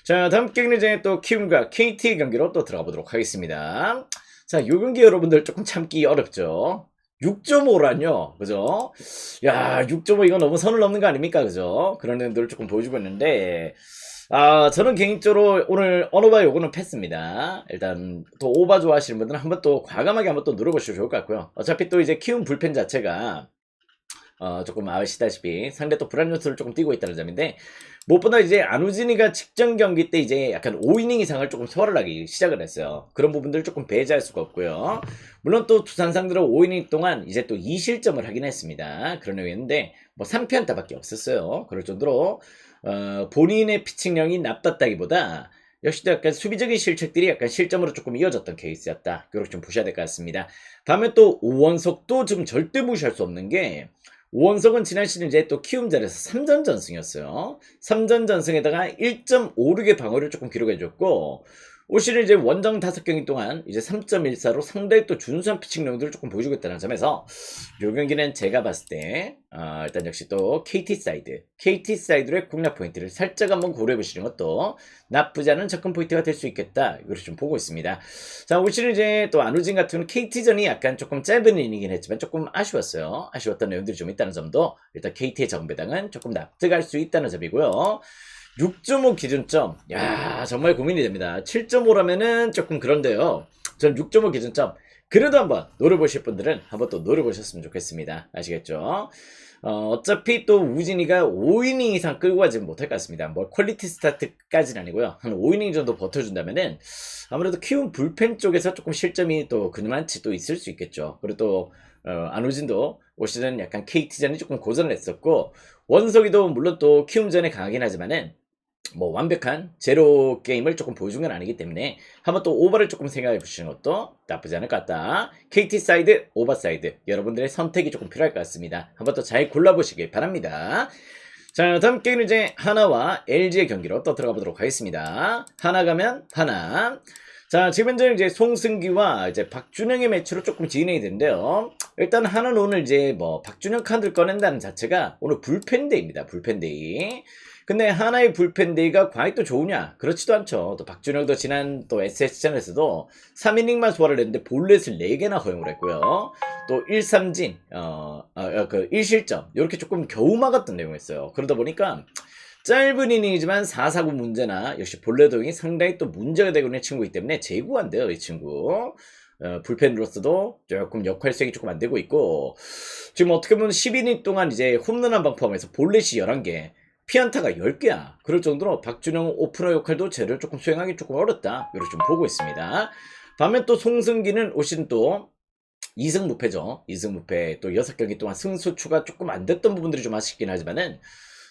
자, 다음 경기는 이제 또 키움과 KT 경기로 또 들어가 보도록 하겠습니다. 자, 요 경기 여러분들 조금 참기 어렵죠. 6.5라뇨, 그죠? 야, 6.5 이거 너무 선을 넘는 거 아닙니까, 그죠? 그런 애들 조금 보여주고 있는데, 저는 개인적으로 오늘 언어바 요거는 패스입니다. 일단 또 오바 좋아하시는 분들은 한번 또 과감하게 한번 또 누려보시면 좋을 것 같고요. 어차피 또 이제 키운 불펜 자체가 조금 아시다시피 상대 또 불안 요소를 조금 띄고 있다는 점인데, 무엇보다 이제 안우진이가 직전 경기 때 이제 약간 5이닝 이상을 조금 소화를 하기 시작을 했어요. 그런 부분들을 조금 배제할 수가 없고요. 물론 또 두산 상대로 5이닝 동안 이제 또 2실점을 하긴 했습니다. 그런 의미인데 뭐 3피안타밖에 없었어요. 그럴 정도로 본인의 피칭력이 나빴다기보다 역시 또 약간 수비적인 실책들이 약간 실점으로 조금 이어졌던 케이스였다. 그렇게 좀 보셔야 될 것 같습니다. 다음에 또 오원석도 좀 절대 무시할 수 없는 게, 오원석은 지난 시즌 이제 또 키움전에서 3전 전승이었어요. 3전 전승에다가 1.56의 방어를 조금 기록해줬고, 올 시즌 이제 원정 5경기 동안 이제 3.14로 상당히 또 준수한 피칭력들을 조금 보여주고 있다는 점에서, 요 경기는 제가 봤을 때 일단 역시 또 KT 사이드의 공략 포인트를 살짝 한번 고려해 보시는 것도 나쁘지 않은 접근 포인트가 될 수 있겠다, 이걸 좀 보고 있습니다. 자, 올 시즌 이제 또 안우진 같은 경우는 KT전이 약간 조금 짧은 이닝이긴 했지만 조금 아쉬웠어요. 아쉬웠던 내용들이 좀 있다는 점도 일단 KT의 정배당은 조금 납득할 수 있다는 점이고요. 6.5 기준점, 야, 정말 고민이 됩니다. 7.5라면은 조금 그런데요. 전 6.5 기준점, 그래도 한번 노려보실 분들은 한번 또 노려보셨으면 좋겠습니다. 아시겠죠? 어차피 또 우진이가 5이닝 이상 끌고 가지는 못할 것 같습니다. 뭐 퀄리티 스타트까지는 아니고요. 한 5이닝 정도 버텨준다면은 아무래도 키운 불펜 쪽에서 조금 실점이 또 그만치 또 있을 수 있겠죠. 그리고 또 안우진도 올 시즌 약간 KT전이 조금 고전을 했었고, 원석이도 물론 또 키움전에 강하긴 하지만은 뭐 완벽한 제로 게임을 조금 보여준 건 아니기 때문에 한번 또 오버를 조금 생각해 보시는 것도 나쁘지 않을 것 같다. KT 사이드, 오버 사이드, 여러분들의 선택이 조금 필요할 것 같습니다. 한번 또 잘 골라보시길 바랍니다. 자, 다음 게임은 이제 하나와 LG의 경기로 또 들어가 보도록 하겠습니다. 하나 가면 하나. 자, 지금 현재 이제 송승기와 이제 박준영의 매치로 조금 진행이 되는데요. 일단 하나는 오늘 이제 뭐 박준영 카드를 꺼낸다는 자체가 오늘 불펜데이입니다. 불펜데이. 근데 하나의 불펜데이가 과연 또 좋으냐? 그렇지도 않죠. 또 박준영도 지난 또 SS전에서도 3이닝만 소화를 했는데 볼넷을 4개나 허용을 했고요. 또 1삼진, 1실점. 이렇게 조금 겨우 막았던 내용이었어요. 그러다 보니까 짧은 이닝이지만 4사구 문제나 역시 볼넷 허용이 상당히 또 문제가 되고 있는 친구이기 때문에 제구가 안 돼요, 이 친구. 불펜으로서도 조금 역할 수행이 조금 안 되고 있고, 지금 어떻게 보면 12이닝 동안 이제 홈런 한 방 포함해서 볼넷이 11개, 피안타가 10개야. 그럴 정도로 박준영 오프너 역할도 제대로 조금 수행하기 조금 어렵다, 이렇게 좀 보고 있습니다. 반면 또 송승기는 올 시즌 또 2승 무패죠. 2승 무패, 또 6경기 동안 승수 추가 조금 안 됐던 부분들이 좀 아쉽긴 하지만은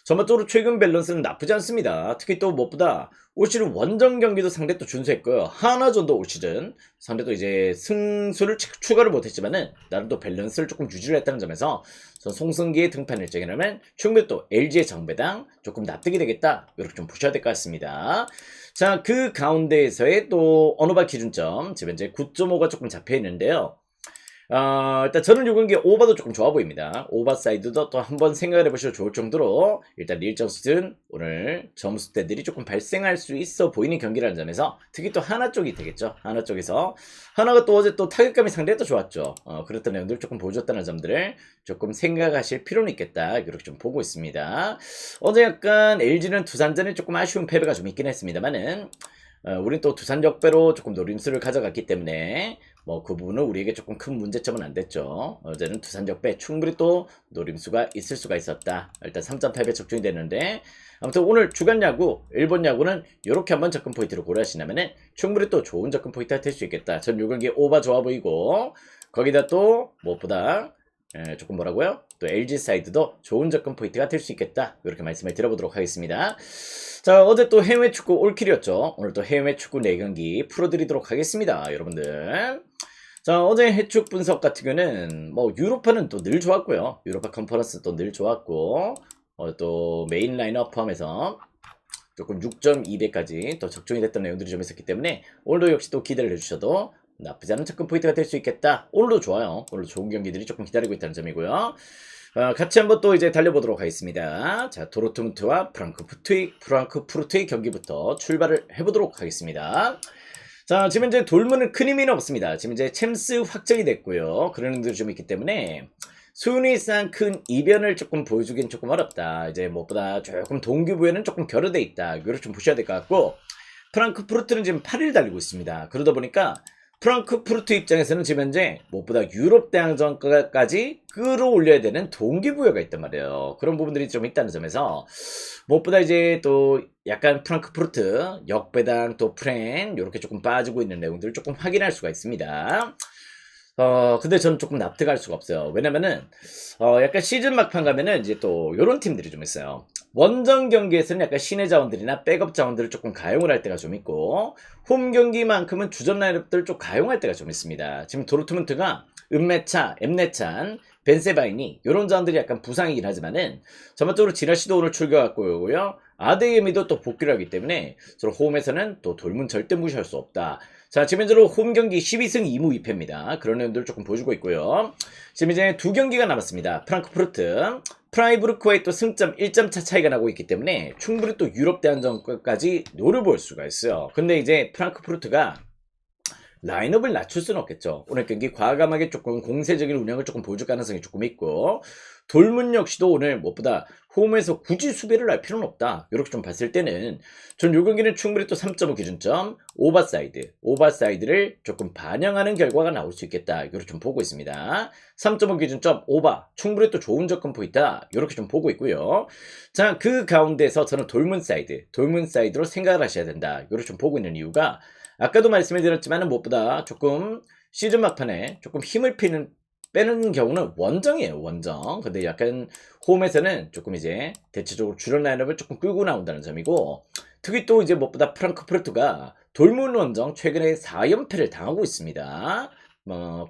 전반적으로 최근 밸런스는 나쁘지 않습니다. 특히 또 무엇보다 올 시즌 원정 경기도 상대 또 준수했고요. 하나전도 올 시즌 상대 또 이제 승수를 추가를 못했지만은 나름 또 밸런스를 조금 유지를 했다는 점에서 송승기의 등판 일정이라면 충분히 또 LG의 정배당 조금 납득이 되겠다, 이렇게 좀 보셔야 될 것 같습니다. 자, 그 가운데에서의 또 언어바 기준점 지금 현재 9.5가 조금 잡혀 있는데요. 일단 저는 요 경기 오버도 조금 좋아 보입니다. 오버 사이드도 또 한번 생각을 해보셔도 좋을 정도로 일단 일정 수준 오늘 점수대들이 조금 발생할 수 있어 보이는 경기라는 점에서 특히 또 하나 쪽이 되겠죠. 하나 쪽에서 하나가 또 어제 또 타격감이 상당히 또 좋았죠. 그랬던 내용들을 조금 보여줬다는 점들을 조금 생각하실 필요는 있겠다, 이렇게 좀 보고 있습니다. 어제 약간 LG는 두산전에 조금 아쉬운 패배가 좀 있긴 했습니다만은 우린 또 두산 역배로 조금 노림수를 가져갔기 때문에 뭐 그 부분은 우리에게 조금 큰 문제점은 안 됐죠. 어제는 두산 역배 충분히 또 노림수가 있을 수가 있었다. 일단 3.8배 적중이 됐는데, 아무튼 오늘 주간 야구, 일본 야구는 이렇게 한번 접근 포인트를 고려하신다면은 충분히 또 좋은 접근 포인트가 될 수 있겠다. 전 요 경기 오버 좋아 보이고, 거기다 또 무엇보다 조금 뭐라고요? 또 LG 사이드도 좋은 접근 포인트가 될 수 있겠다, 이렇게 말씀을 드려보도록 하겠습니다. 자, 어제 또 해외 축구 올킬이었죠. 오늘 또 해외 축구 4경기 풀어드리도록 하겠습니다, 여러분들. 자, 어제 해축 분석 같은 경우는 뭐 유로파는 또 늘 좋았고요. 유로파 컨퍼런스 또 늘 좋았고, 또 메인 라인업 포함해서 조금 6.2배까지 또 적중이 됐던 내용들이 좀 있었기 때문에 오늘도 역시 또 기대를 해주셔도 나쁘지 않은 접근 포인트가 될 수 있겠다. 오늘도 좋아요. 오늘도 좋은 경기들이 조금 기다리고 있다는 점이고요. 같이 한번 또 이제 달려보도록 하겠습니다. 자, 도르트문트와 프랑크푸르트의 경기부터 출발을 해보도록 하겠습니다. 자, 지금 이제 돌문은 큰 의미는 없습니다. 지금 이제 챔스 확정이 됐고요. 그런 의미들이 좀 있기 때문에 순위상 큰 이변을 조금 보여주긴 조금 어렵다. 이제 무엇보다 조금 동기부여는 조금 결여돼 있다. 이걸 좀 보셔야 될 것 같고, 프랑크푸르트는 지금 8일 달리고 있습니다. 그러다 보니까 프랑크푸르트 입장에서는 지금 현재 무엇보다 유럽 대항전까지 끌어올려야 되는 동기부여가 있단 말이에요. 그런 부분들이 좀 있다는 점에서 무엇보다 이제 또 약간 프랑크푸르트 역배당 또 프렌 이렇게 조금 빠지고 있는 내용들을 조금 확인할 수가 있습니다. 근데 저는 조금 납득할 수가 없어요. 왜냐면은, 약간 시즌 막판 가면은 이제 또 요런 팀들이 좀 있어요. 원정 경기에서는 약간 신의 자원들이나 백업 자원들을 조금 가용을 할 때가 좀 있고, 홈 경기만큼은 주전 라인업들을 좀 가용할 때가 좀 있습니다. 지금 도르트문트가 은메차, 엠네찬, 벤세바이니, 요런 자원들이 약간 부상이긴 하지만은, 전반적으로 지라시도 오늘 출격했고요. 아데이미도 또 복귀를 하기 때문에, 서로 홈에서는 또 돌문 절대 무시할 수 없다. 자, 지금 현재로 홈 경기 12승 2무 2패입니다. 그런 내용들을 조금 보여주고 있고요. 지금 이제 두 경기가 남았습니다. 프랑크푸르트, 프라이부르크와의 또 승점 1점 차 차이가 나고 있기 때문에 충분히 또 유럽 대항전까지 노려볼 수가 있어요. 근데 이제 프랑크푸르트가 라인업을 낮출 수는 없겠죠. 오늘 경기 과감하게 조금 공세적인 운영을 조금 보여줄 가능성이 조금 있고, 돌문 역시도 오늘 무엇보다 홈에서 굳이 수비를 할 필요는 없다. 이렇게 좀 봤을 때는 전 요 경기는 충분히 또 3.5 기준점 오버사이드를 조금 반영하는 결과가 나올 수 있겠다. 이렇게 좀 보고 있습니다. 3.5 기준점 오버 충분히 또 좋은 접근 포인트다. 이렇게 좀 보고 있고요. 자, 그 가운데서 저는 돌문 사이드로 생각을 하셔야 된다. 이렇게 좀 보고 있는 이유가 아까도 말씀해 드렸지만 무엇보다 조금 시즌 막판에 조금 힘을 빼는 경우는 원정이에요, 원정. 근데 약간 홈에서는 조금 이제 대체적으로 주력 라인업을 조금 끌고 나온다는 점이고, 특히 또 이제 무엇보다 프랑크푸르트가 돌문 원정 최근에 4연패를 당하고 있습니다.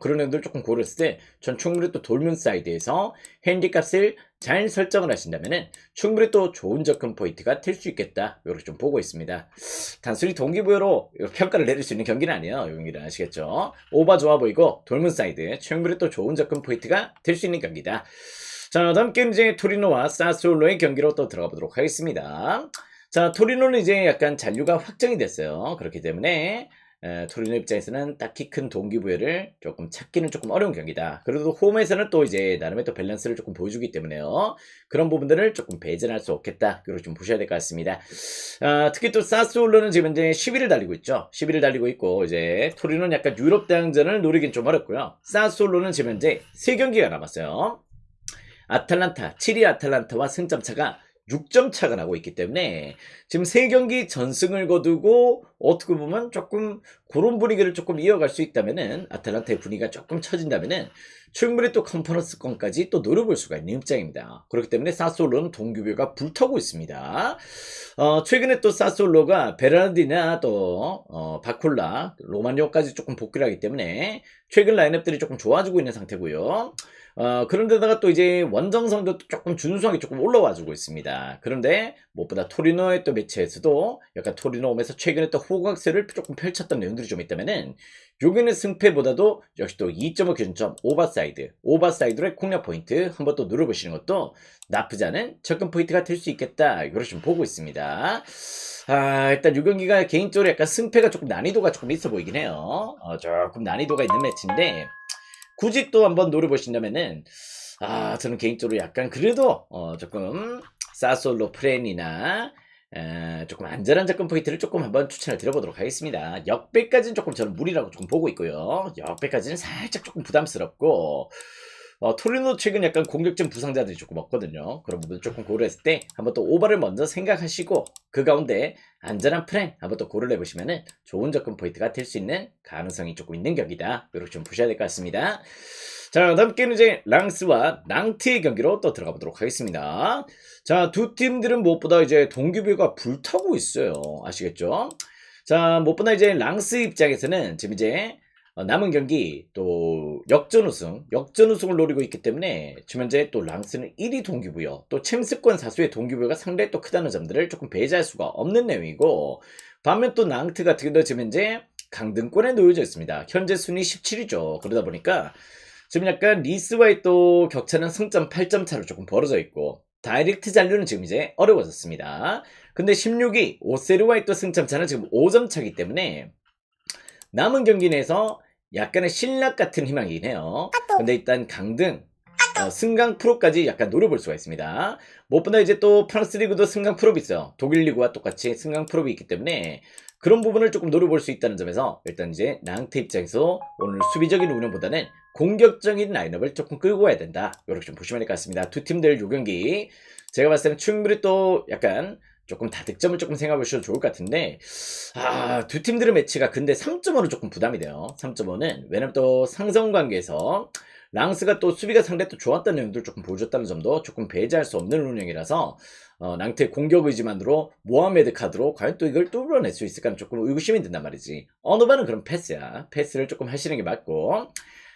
그런 점들 조금 고렸을 때 전 충분히 또 돌문 사이드에서 핸디값을 잘 설정을 하신다면은 충분히 또 좋은 접근 포인트가 될 수 있겠다. 이렇게 좀 보고 있습니다. 단순히 동기부여로 평가를 내릴 수 있는 경기는 아니에요. 이 경기는 아시겠죠? 오버 좋아 보이고 돌문 사이드 충분히 또 좋은 접근 포인트가 될 수 있는 경기다. 자, 다음 게임 이제 토리노와 사스올로의 경기로 또 들어가 보도록 하겠습니다. 자, 토리노는 이제 약간 잔류가 확정이 됐어요. 그렇기 때문에 토리노 입장에서는 딱히 큰 동기부여를 조금 찾기는 조금 어려운 경기다. 그래도 홈에서는 또 이제 나름의 또 밸런스를 조금 보여주기 때문에요. 그런 부분들을 조금 배제할 수 없겠다. 이렇게 좀 보셔야 될 것 같습니다. 특히 또 사스올로는 지금 이제 10위를 달리고 있죠. 10위를 달리고 있고 이제 토리노는 약간 유럽 대항전을 노리긴 좀 어렵고요. 사스올로는 지금 현재 3경기가 남았어요. 아탈란타, 7위 아탈란타와 승점 차가 6점 차가 나고 있기 때문에 지금 3경기 전승을 거두고 어떻게 보면 조금 그런 분위기를 조금 이어갈 수 있다면은 아탈란타의 분위기가 조금 처진다면은 충분히 또 컨퍼런스권까지 또 노려볼 수가 있는 입장입니다. 그렇기 때문에 사솔로는 동기부여가 불타고 있습니다. 최근에 또 사솔로가 베라르디나 또 바콜라, 로마뇨까지 조금 복귀를 하기 때문에 최근 라인업들이 조금 좋아지고 있는 상태고요. 그런데다가 또 이제 원정성도 조금 준수하게 조금 올라와주고 있습니다. 그런데 무엇보다 토리노의 또 매치에서도 약간 토리노 홈에서 최근에 또 호각세를 조금 펼쳤던 내용들이 좀 있다면은 요기는 승패보다도 역시 또 2.5 기준점 오버사이드로의 공략 포인트 한번 또 누려보시는 것도 나쁘지 않은 접근 포인트가 될 수 있겠다. 이걸 좀 보고 있습니다. 일단 이 경기가 개인적으로 약간 승패가 조금 난이도가 조금 있어 보이긴 해요. 조금 난이도가 있는 매치인데 굳이 또 한번 노려보신다면은 저는 개인적으로 약간 그래도 조금 사솔로 프렌이나 조금 안전한 접근 포인트를 조금 한번 추천을 드려보도록 하겠습니다. 역배까지는 조금 저는 무리라고 조금 보고 있고요. 역배까지는 살짝 조금 부담스럽고 토리노 최근 약간 공격적 부상자들이 조금 없거든요. 그런 부분 조금 고려했을 때 한번 또 오버를 먼저 생각하시고 그 가운데 안전한 프렌 한번 또 고려를 해보시면은 좋은 접근 포인트가 될 수 있는 가능성이 조금 있는 격이다. 이렇게 좀 보셔야 될 것 같습니다. 자, 다음 게임은 이제 랑스와 낭트의 경기로 또 들어가 보도록 하겠습니다. 자, 두 팀들은 무엇보다 이제 동기부여가 불타고 있어요. 아시겠죠? 자, 무엇보다 이제 랑스 입장에서는 지금 이제 남은 경기 또 역전 우승을 노리고 있기 때문에 지금 현재 또 랑스는 1위 동기부여 또 챔스권 사수의 동기부여가 상당히 또 크다는 점들을 조금 배제할 수가 없는 내용이고, 반면 또 낭트 같은 경우도 지금 현재 강등권에 놓여져 있습니다. 현재 순위 17위죠. 그러다 보니까 지금 약간 리스와의 또 격차는 승점 8점 차로 조금 벌어져 있고 다이렉트 잔류는 지금 이제 어려워졌습니다. 근데 16위 오세르와의 또 승점 차는 지금 5점 차이기 때문에 남은 경기 내에서 약간의 신락 같은 희망이긴 해요. 근데 일단 강등 승강 프로까지 약간 노려볼 수가 있습니다. 무엇보다 이제 또 프랑스 리그도 승강 프로이 있어요. 독일 리그와 똑같이 승강 프로이 있기 때문에 그런 부분을 조금 노려볼 수 있다는 점에서 일단 이제 낭트 입장에서 오늘 수비적인 운영보다는 공격적인 라인업을 조금 끌고 와야 된다. 이렇게 좀 보시면 될 것 같습니다. 두 팀들 요 경기 제가 봤을 때는 충분히 또 약간 조금 다득점을 조금 생각해 보셔도 좋을 것 같은데 두 팀들의 매치가 근데 3.5는 조금 부담이 돼요. 3.5는 왜냐면 또 상성 관계에서 랑스가 또 수비가 상당히 또 좋았다는 내용들을 조금 보여줬다는 점도 조금 배제할 수 없는 운영이라서 낭트의 공격 의지만으로 모하메드 카드로 과연 또 이걸 뚫어낼 수 있을까는 조금 의구심이 든단 말이지. 어느 반은 그럼 패스야. 패스를 조금 하시는 게 맞고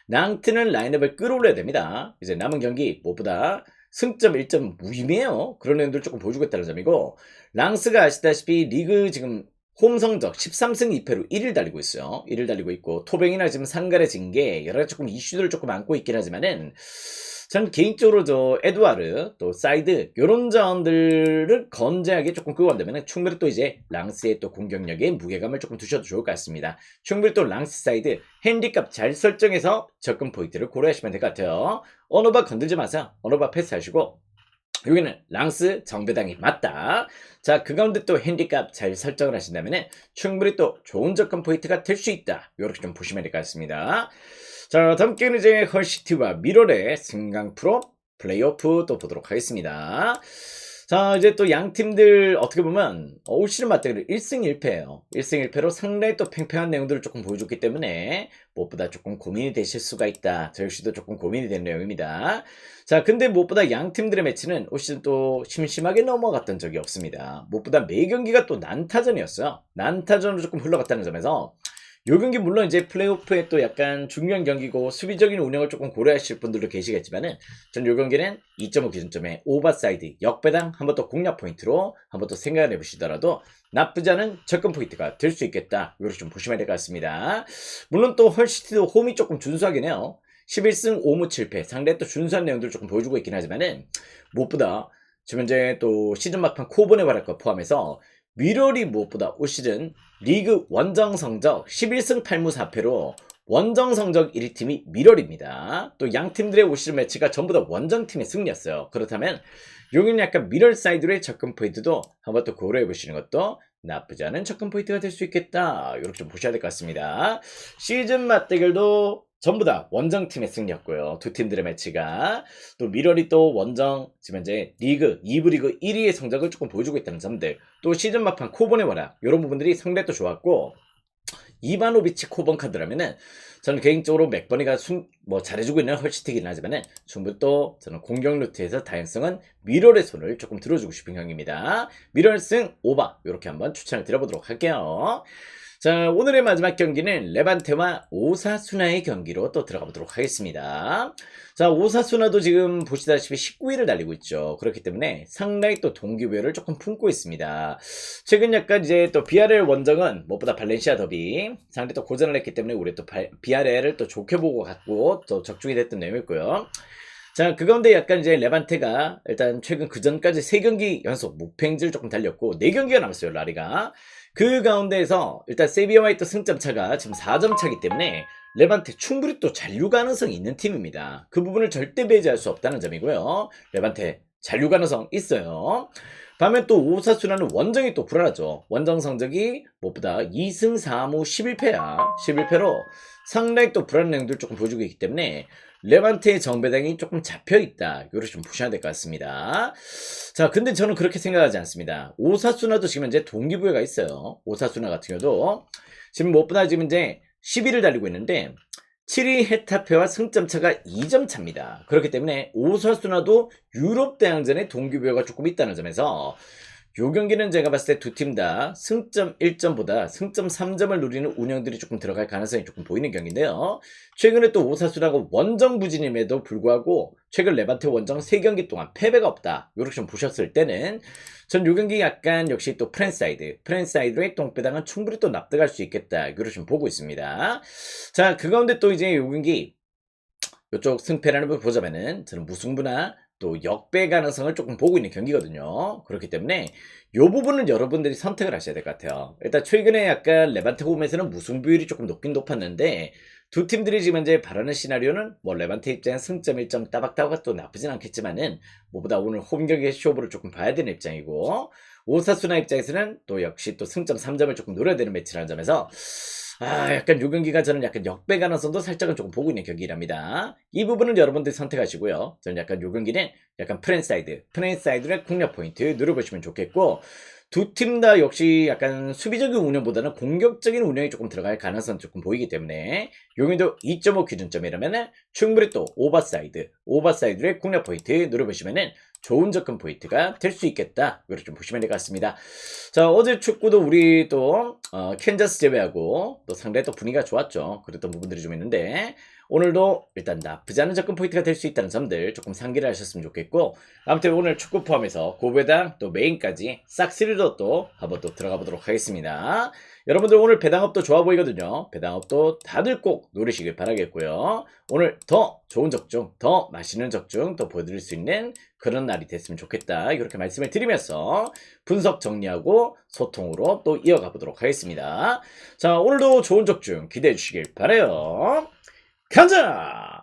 낭트는 라인업을 끌어올려야 됩니다. 이제 남은 경기 무엇보다 승점 1점 무의미해요. 그런 내용들을 조금 보여주고 있다는 점이고 랑스가 아시다시피 리그 지금 홈 성적 13승 2패로 1위를 달리고 있어요. 1위를 달리고 있고 토뱅이나 지금 상가레진 게 여러 가지 조금 이슈들을 조금 안고 있긴 하지만은 저는 개인적으로 저 에두아르 또 사이드 요런 자원들을 건재하게 조금 끌고 간다면 충분히 또 이제 랑스의 또 공격력에 무게감을 조금 두셔도 좋을 것 같습니다. 충분히 또 랑스 사이드 핸디값 잘 설정해서 접근 포인트를 고려하시면 될 것 같아요. 어느 바 건들지 마세요. 어느 바 패스하시고 여기는 랑스 정배당이 맞다. 자, 그 가운데 또 핸디값 잘 설정을 하신다면 충분히 또 좋은 접근 포인트가 될 수 있다. 이렇게 좀 보시면 될 것 같습니다. 자, 다음 게임은 이제 헐시티와 미러의 승강 프로 플레이오프 또 보도록 하겠습니다. 자, 이제 또 양 팀들 어떻게 보면 올 시즌 맞대결 1승 1패예요. 1승 1패로 상당히 또 팽팽한 내용들을 조금 보여줬기 때문에 무엇보다 조금 고민이 되실 수가 있다. 저 역시도 조금 고민이 되는 내용입니다. 자, 근데 무엇보다 양 팀들의 매치는 올 시즌 또 심심하게 넘어갔던 적이 없습니다. 무엇보다 매 경기가 또 난타전이었어요. 난타전으로 조금 흘러갔다는 점에서 요 경기 물론 이제 플레이오프에 또 약간 중요한 경기고 수비적인 운영을 조금 고려하실 분들도 계시겠지만은 저는 요 경기는 2.5 기준점에 오버사이드 역배당 한번 또 공략 포인트로 한번 또 생각을 해보시더라도 나쁘지 않은 접근 포인트가 될 수 있겠다. 이렇게 좀 보시면 될 것 같습니다. 물론 또 헐시티도 홈이 조금 준수하긴 해요. 11승 5무 7패 상당히 또 준수한 내용들을 조금 보여주고 있긴 하지만은 무엇보다 지금 현재 또 시즌 막판 코본의 활약과 포함해서 미러리 무엇보다 올 시즌 리그 원정 성적 11승 8무 4패로 원정 성적 1위 팀이 미러리입니다. 또 양 팀들의 올 시즌 매치가 전부 다 원정팀의 승리였어요. 그렇다면 여기는 약간 미러 사이드의 접근 포인트도 한번 또 고려해 보시는 것도 나쁘지 않은 접근 포인트가 될 수 있겠다. 이렇게 좀 보셔야 될 것 같습니다. 시즌 맞대결도 전부 다 원정팀의 승리였고요. 두 팀들의 매치가 또 미러리 또 원정 지금 현재 리그 2부 리그 1위의 성적을 조금 보여주고 있다는 점들 또 시즌 막판 코본의 활약 이런 부분들이 상당히 또 좋았고 이바노비치 코본 카드라면은 저는 개인적으로 맥버니가 잘해주고 있는 헐시티긴 하지만은 충분히 또 저는 공격 루트에서 다양성은 미러의 손을 조금 들어주고 싶은 경기입니다. 미러의 승 오바 이렇게 한번 추천을 드려보도록 할게요. 자, 오늘의 마지막 경기는 레반테와 오사수나의 경기로 또 들어가 보도록 하겠습니다. 자, 오사수나도 지금 보시다시피 19위를 달리고 있죠. 그렇기 때문에 상당히 또 동기부여를 조금 품고 있습니다. 최근 약간 이제 또 BRL 원정은 무엇보다 발렌시아 더비 상당히 또 고전을 했기 때문에 우리 또 BRL을 또 좋게 보고 갔고 또 적중이 됐던 내용이었고요. 자, 그 가운데 약간 이제 레반테가 일단 최근 그 전까지 3경기 연속 무패행진을 조금 달렸고 4경기가 남았어요, 라리가. 그 가운데에서 일단 세비야와의 또 승점 차가 지금 4점 차기 때문에 레반테 충분히 또 잔류 가능성이 있는 팀입니다. 그 부분을 절대 배제할 수 없다는 점이고요. 레반테 잔류 가능성 있어요. 반면 또 오사수나는 원정이 또 불안하죠. 원정 성적이 무엇보다 2승 4무 11패야. 11패로 상당히 또 불안한 내용들을 조금 보여주고 있기 때문에 레반테의 정배당이 조금 잡혀있다. 이렇게 좀 보셔야 될 것 같습니다. 자, 근데 저는 그렇게 생각하지 않습니다. 오사수나도 지금 이제 동기부여가 있어요. 오사수나 같은 경우도 지금 무엇보다 지금 이제 10위를 달리고 있는데 7위 헤타페와 승점 차가 2점 차입니다. 그렇기 때문에 오사수나도 유럽 대항전에 동기부여가 조금 있다는 점에서 요 경기는 제가 봤을 때 두 팀 다 승점 1점보다 승점 3점을 노리는 운영들이 조금 들어갈 가능성이 조금 보이는 경기인데요. 최근에 또 오사수나가 원정 부진임에도 불구하고 최근 레반테 원정 3경기 동안 패배가 없다. 이렇게 좀 보셨을 때는 전 요 경기 약간 역시 또 프랜사이드의 똥배당은 충분히 또 납득할 수 있겠다. 이렇게 좀 보고 있습니다. 자, 그 가운데 또 이제 요 경기 이쪽 승패라는 걸 보자면은 저는 무승부나 또 역배 가능성을 조금 보고 있는 경기거든요. 그렇기 때문에 이 부분은 여러분들이 선택을 하셔야 될 것 같아요. 일단 최근에 약간 레반테 홈에서는 무승부율이 조금 높긴 높았는데 두 팀들이 지금 현재 바라는 시나리오는 뭐 레반테 입장에 승점 1점 따박따박 또 나쁘진 않겠지만은 뭐보다 오늘 홈 경기의 쇼부를 조금 봐야 되는 입장이고 오사수나 입장에서는 또 역시 또 승점 3점을 조금 노려야 되는 매치라는 점에서 약간 요 경기가 저는 약간 역배 가능성도 살짝은 조금 보고 있는 경기랍니다. 이 부분은 여러분들이 선택하시고요. 저는 약간 요 경기는 약간 프랜사이드의 공략 포인트 누려보시면 좋겠고 두 팀 다 역시 약간 수비적인 운영보다는 공격적인 운영이 조금 들어갈 가능성이 조금 보이기 때문에 용인도 2.5 기준점이라면은 충분히 또 오버사이드의 공략 포인트 누려보시면은 좋은 접근 포인트가 될 수 있겠다. 이렇게 좀 보시면 될 것 같습니다. 자, 어제 축구도 우리 또 캔자스 제외하고 또 상당히 또 분위기가 좋았죠. 그랬던 부분들이 좀 있는데 오늘도 일단 나쁘지 않은 접근 포인트가 될 수 있다는 점들 조금 상기를 하셨으면 좋겠고 아무튼 오늘 축구 포함해서 고배당 또 메인까지 싹쓸이로 또 한번 또 들어가 보도록 하겠습니다. 여러분들 오늘 배당업도 좋아 보이거든요. 배당업도 다들 꼭 노리시길 바라겠고요. 오늘 더 좋은 적중, 더 맛있는 적중 또 보여드릴 수 있는 그런 날이 됐으면 좋겠다. 이렇게 말씀을 드리면서 분석 정리하고 소통으로 또 이어가 보도록 하겠습니다. 자, 오늘도 좋은 적중 기대해 주시길 바라요. 가자!